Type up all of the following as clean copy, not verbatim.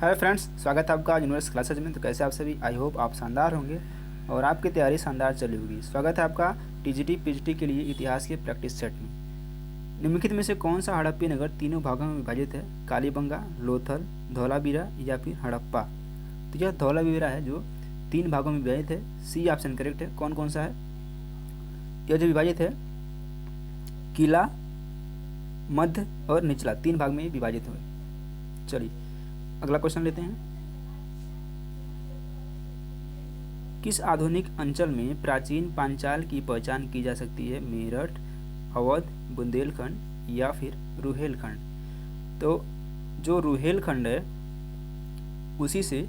Hi friends, स्वागत है आपका यूनिवर्स क्लासेज में। तो कैसे आप सभी? आई होप आप शानदार होंगे और आपकी तैयारी शानदार चली होगी। स्वागत है आपका टीजीटी पीजीटी के लिए इतिहास के प्रैक्टिस सेट में। निम्नलिखित में से कौन सा हड़प्पी नगर तीनों भागों में विभाजित है? कालीबंगा, लोथल, धौलावीरा या फिर हड़प्पा? तो यह धौलावीरा है जो 3 भागों में विभाजित है। सी ऑप्शन करेक्ट है। कौन कौन सा है? यह जो विभाजित है किला, मध्य और निचला 3 भाग में विभाजित है। चलिए अगला क्वेश्चन लेते हैं। किस आधुनिक अंचल में प्राचीन पांचाल की पहचान की जा सकती है? मेरठ, अवध, बुंदेलखंड या फिर रुहेलखंड? तो जो रुहेलखंड है उसी से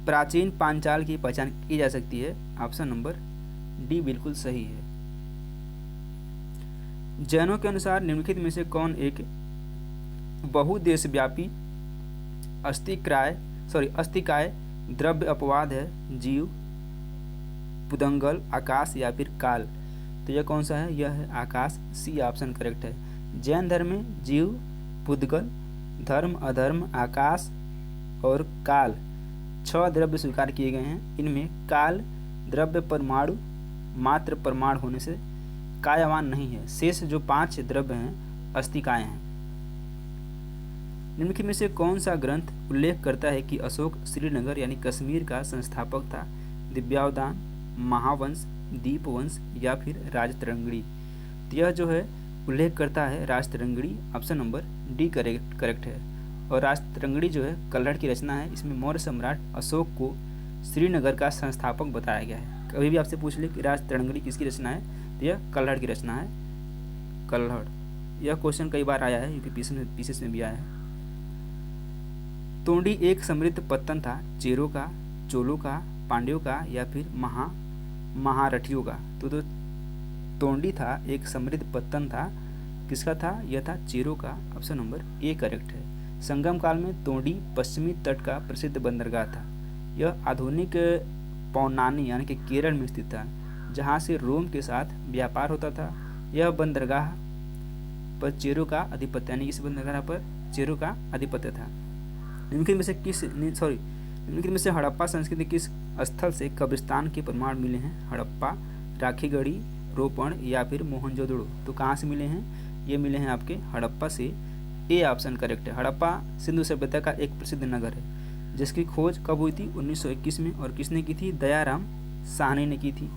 प्राचीन पांचाल की पहचान की जा सकती है। ऑप्शन नंबर डी बिल्कुल सही है। जैनों के अनुसार निम्नलिखित में से कौन एक बहुदेशव्यापी अस्तिकाय द्रव्य अपवाद है? जीव, पुदंगल, आकाश या फिर काल? तो यह कौन सा है? यह है आकाश। सी ऑप्शन करेक्ट है। जैन धर्म में जीव, पुद्गल, धर्म, अधर्म, आकाश और काल 6 द्रव्य स्वीकार किए गए हैं। इनमें काल द्रव्य परमाणु मात्र परमाणु होने से कायवान नहीं है। शेष जो 5 द्रव्य हैं अस्तिकाएं हैं। निम्नलिखित में से कौन सा ग्रंथ उल्लेख करता है कि अशोक श्रीनगर यानी कश्मीर का संस्थापक था? दिव्यावदान, महावंश, दीपवंश या फिर राजतरंगिणी? तो यह जो है उल्लेख करता है Rajatarangini. Option number D correct है। और राजतरंगिणी जो है कल्हड़ की रचना है। इसमें मौर्य सम्राट अशोक को श्रीनगर का संस्थापक बताया गया है। कभी भी आपसे पूछ ले कि राजतरंगिणी किसकी रचना है, तो यह कल्हड़ की रचना है। कल्हड़, यह क्वेश्चन कई बार आया है, यूपी पीसीएस में भी आया है। तोंडी एक समृद्ध पत्तन था। चेरों का, चोलों का, पांड्यों का या फिर महारठियों का? तो तोंडी था एक समृद्ध पत्तन था। किसका था? यह था चेरों का। ऑप्शन नंबर ए करेक्ट है। संगम काल में तोंडी पश्चिमी तट का प्रसिद्ध बंदरगाह था। यह आधुनिक पौनानी यानी कि केरल में स्थित था, जहाँ से रोम के साथ व्यापार होता था। यह बंदरगाह पर चेरों का आधिपत्य यानी इस बंदरगाह पर चेरों का आधिपत्य था। निम्नलिखित में से हड़प्पा संस्कृति किस स्थल से कब्रिस्तान के प्रमाण मिले हैं? हड़प्पा, राखीगढ़ी, रोपण या फिर मोहनजोदड़ो? तो कहाँ से मिले हैं? ये मिले हैं आपके हड़प्पा से। ए ऑप्शन करेक्ट है। हड़प्पा सिंधु सभ्यता का एक प्रसिद्ध नगर है जिसकी खोज कब हुई थी? 1921 में। और किसने की थी? दयाराम साहनी ने की थी।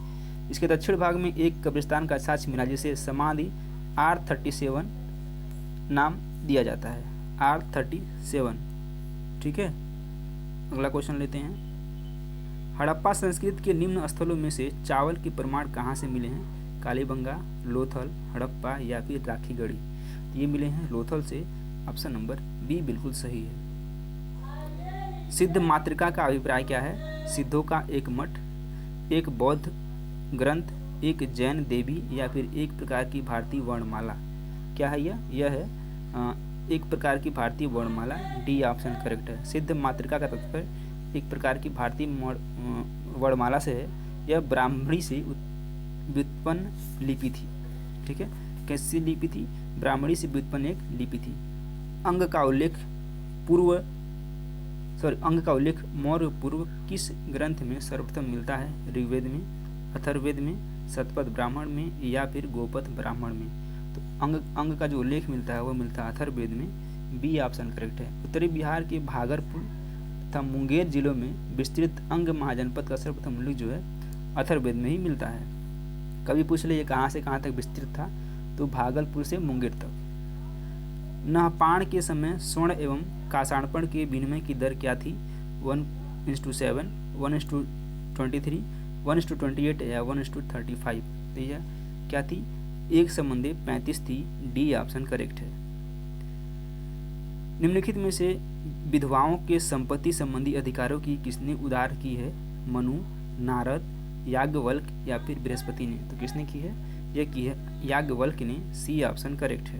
इसके दक्षिण भाग में एक कब्रिस्तान का साक्ष्य मिला जिसे समाधि R37 नाम दिया जाता है। R37, ठीक है। अगला क्वेश्चन लेते हैं। हड़प्पा संस्कृति के निम्न स्थलों में से चावल के प्रमाण कहाँ से मिले हैं? कालीबंगा, लोथल, हड़प्पा या फिर राखीगढ़ी? तो ये मिले हैं लोथल से। ऑप्शन नंबर बी बिल्कुल सही है। सिद्ध मातृका का अभिप्राय क्या है? सिद्धों का एक मठ, एक बौद्ध ग्रंथ, एक जैन देवी या फिर एक प्रकार की भारतीय वर्णमाला? क्या है यह है एक प्रकार की भारतीय वर्णमाला। डी ऑप्शन करेक्ट है। सिद्ध मातृका का तात्पर्य एक प्रकार की भारतीय वर्णमाला से है। यह ब्राह्मणी से व्युत्पन्न लिपि थी, ठीक है। कैसी लिपि थी? ब्राह्मणी से व्युत्पन्न एक लिपि थी। अंग का उल्लेख मौर्य पूर्व किस ग्रंथ में सर्वप्रथम मिलता है? ऋग्वेद में, अथर्ववेद में, शतपथ ब्राह्मण में या फिर गोपथ ब्राह्मण में? तो अंग का जो उल्लेख मिलता है वो मिलता है अथर्ववेद में। बी ऑप्शन करेक्ट है। उत्तरी बिहार के भागलपुर तथा मुंगेर जिलों में विस्तृत अंग महाजनपद का सर्वप्रथम उल्लेख जो है अथर्ववेद में ही मिलता है। कभी पूछ ले ये कहाँ से कहाँ तक विस्तृत था? तो भागलपुर से मुंगेर तक। नहपाण के समय स्वर्ण एवं कांसाणपण के विनिमय की दर क्या थी? 1:7, 1:23, 1:28 या 1:35? तो यह क्या थी? 1:35 थी। डी ऑप्शन करेक्ट है। निम्नलिखित में से विधवाओं के संपत्ति संबंधी अधिकारों की किसने उदार की है? मनु, नारद, याज्ञवल्क्य या फिर बृहस्पति ने? तो किसने की है? यह की है याज्ञवल्क्य ने। सी ऑप्शन करेक्ट है।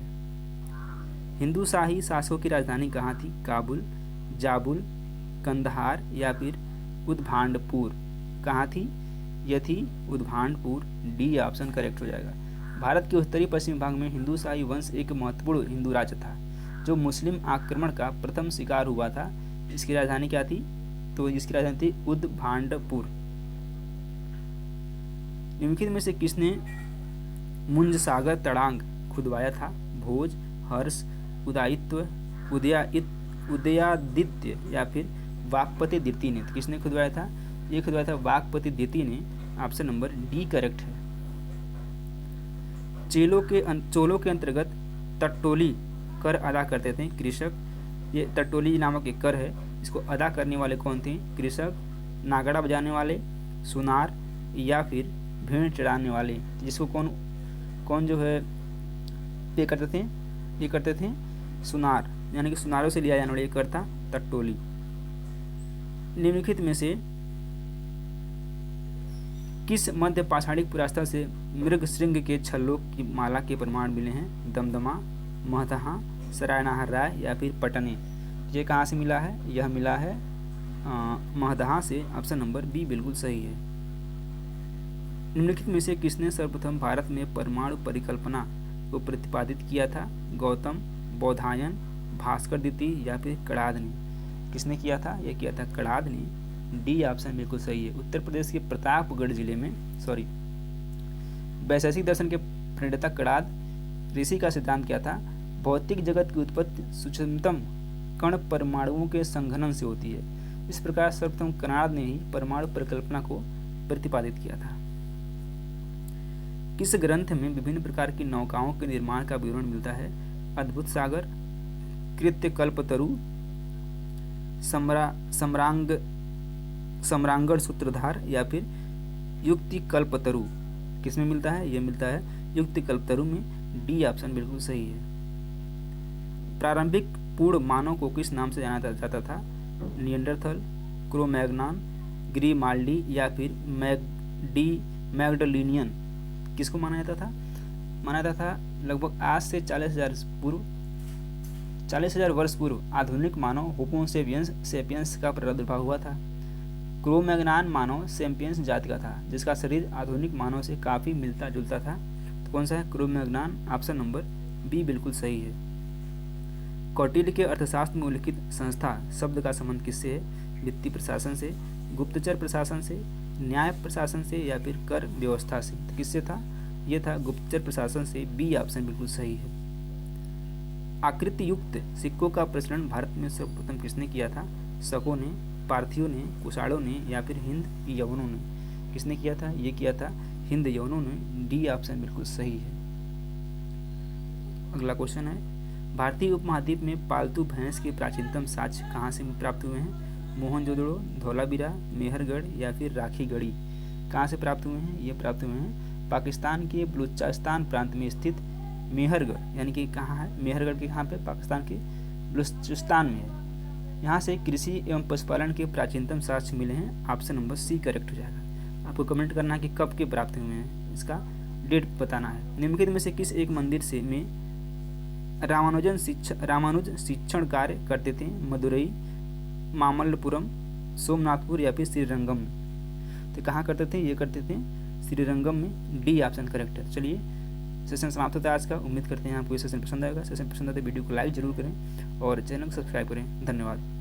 हिंदू शाही शासकों की राजधानी कहाँ थी? काबुल, जाबुल, कंदहार या फिर उद्भांडपुर? कहाँ थी? यह थी उद्भांडपुर। डी ऑप्शन करेक्ट हो जाएगा। भारत के उत्तरी पश्चिमी भाग में हिंदू शाही वंश एक महत्वपूर्ण हिंदू राज्य था जो मुस्लिम आक्रमण का प्रथम शिकार हुआ था। इसकी राजधानी क्या थी? तो इसकी राजधानी थी उदभांडपुर। निम्नलिखित में से किसने मुंज सागर तड़ांग खुदवाया था? भोज, हर्ष, उदयादित्य या फिर वाकपति द्वितीय ने। किसने खुदवाया था? ये खुदवाया था वाकपति द्वितीय ने। ऑप्शन नंबर डी करेक्ट है। चोलों के अंतर्गत टट्टोली कर अदा करते थे कृषक। ये टट्टोली नामक एक कर है, इसको अदा करने वाले कौन थे? कृषक, नागड़ा बजाने वाले, सुनार या फिर भेड़ चढ़ाने वाले। जिसको कौन जो है पे करते थे? ये करते थे सुनार, यानी कि सुनारों से लिया जाने वाला ये कर था टट्टोली। निम्नलिखित में से किस मध्य पाषाणिक पुरास्थल से मृग श्रृंग के छल्लों की माला के प्रमाण मिले हैं? दमदमा, महदहा, सरायनाहर राय या फिर पटने। ये कहाँ से मिला है? यह मिला है महदहा से। ऑप्शन नंबर बी बिल्कुल सही है। निम्नलिखित में से किसने सर्वप्रथम भारत में परमाणु परिकल्पना को प्रतिपादित किया था? गौतम, बौधायन, भास्कर द्वितीय या फिर कणाद ने। किसने किया था? यह किया था कणाद ने। डी ऑप्शन बिल्कुल सही है। उत्तर प्रदेश के प्रतापगढ़ जिले में वैशेषिक दर्शन के प्रणेता कणाद ऋषि का सिद्धांत क्या था? भौतिक जगत की उत्पत्ति सूक्ष्मतम कण परमाणुओं के संघनन से होती है। इस प्रकार सर्वप्रथम कणाद ने ही परमाणु परिकल्पना को प्रतिपादित किया था। किस ग्रंथ में विभिन्न प्रकार की नौकाओं के निर्माण का विवरण मिलता है? अद्भुत सागर, कृत्यकल्पतरु, सम्रांगण सूत्रधार या फिर युक्ति कल्पतरु। किसमें मिलता है? यह मिलता है युक्ति कल्पतरु में। डी ऑप्शन बिल्कुल सही है। प्रारंभिक पूर्ण मानव को किस नाम से जाना जाता था? निएंडरथल, क्रो-मैग्नॉन, ग्रीमाल्डी या फिर मैगडलिनियन। किसको माना जाता था? माना जाता था लगभग आज से 40,000 वर्ष पूर्व आधुनिक मानव होमो सेपियंस का प्रादुर्भाव हुआ था। क्रो-मैग्नॉन मानव सेपियंस जाति का था, जिसका शरीर आधुनिक मानव से काफी मिलता जुलता था। तो कौन सा है? क्रो-मैग्नॉन। ऑप्शन नंबर बी बिल्कुल सही है। कौटिल्य के अर्थशास्त्र में उल्लिखित संस्था शब्द का संबंध किससे है? वित्तीय प्रशासन से, गुप्तचर प्रशासन से, न्याय प्रशासन से या फिर कर व्यवस्था से। तो किससे था? यह था गुप्तचर प्रशासन से। बी ऑप्शन बिल्कुल सही है। आकृति युक्त सिक्कों का प्रचलन भारत में सर्वप्रथम किसने किया था? शकों ने, पार्थियों ने, कुषाणों ने या फिर हिंद यवनों ने। किसने किया था? ये किया था हिंद यवनों ने। डी ऑप्शन बिल्कुल सही है। अगला क्वेश्चन है, भारतीय उपमहाद्वीप में पालतू भैंस के प्राचीनतम साक्ष्य कहाँ से प्राप्त हुए हैं? मोहनजोदड़ो, धौलावीरा, मेहरगढ़ या फिर राखीगढ़ी। कहाँ से प्राप्त हुए हैं? ये प्राप्त हुए हैं पाकिस्तान के बलूचिस्तान प्रांत में स्थित मेहरगढ़, यानी कि कहाँ है मेहरगढ़ के? यहाँ पे पाकिस्तान के बलूचिस्तान में है। यहाँ से कृषि एवं पशुपालन के प्राचीनतम साक्ष्य मिले हैं। ऑप्शन नंबर सी करेक्ट हो जाएगा। आपको कमेंट करना है कि कब के प्राप्त हुए हैं, इसका डेट बताना है। निम्नलिखित में से किस एक मंदिर से में रामानुज शिक्षण कार्य करते थे? मदुरई, मामल्लपुरम, सोमनाथपुर या फिर श्रीरंगम। तो कहाँ करते थे? ये करते थे श्रीरंगम में। डी ऑप्शन करेक्ट है। चलिए सेशन समाप्त होता है आज का। उम्मीद करते हैं आपको ये सेशन पसंद आएगा। सेशन पसंद आए तो वीडियो को लाइक जरूर करें और चैनल को सब्सक्राइब करें। धन्यवाद।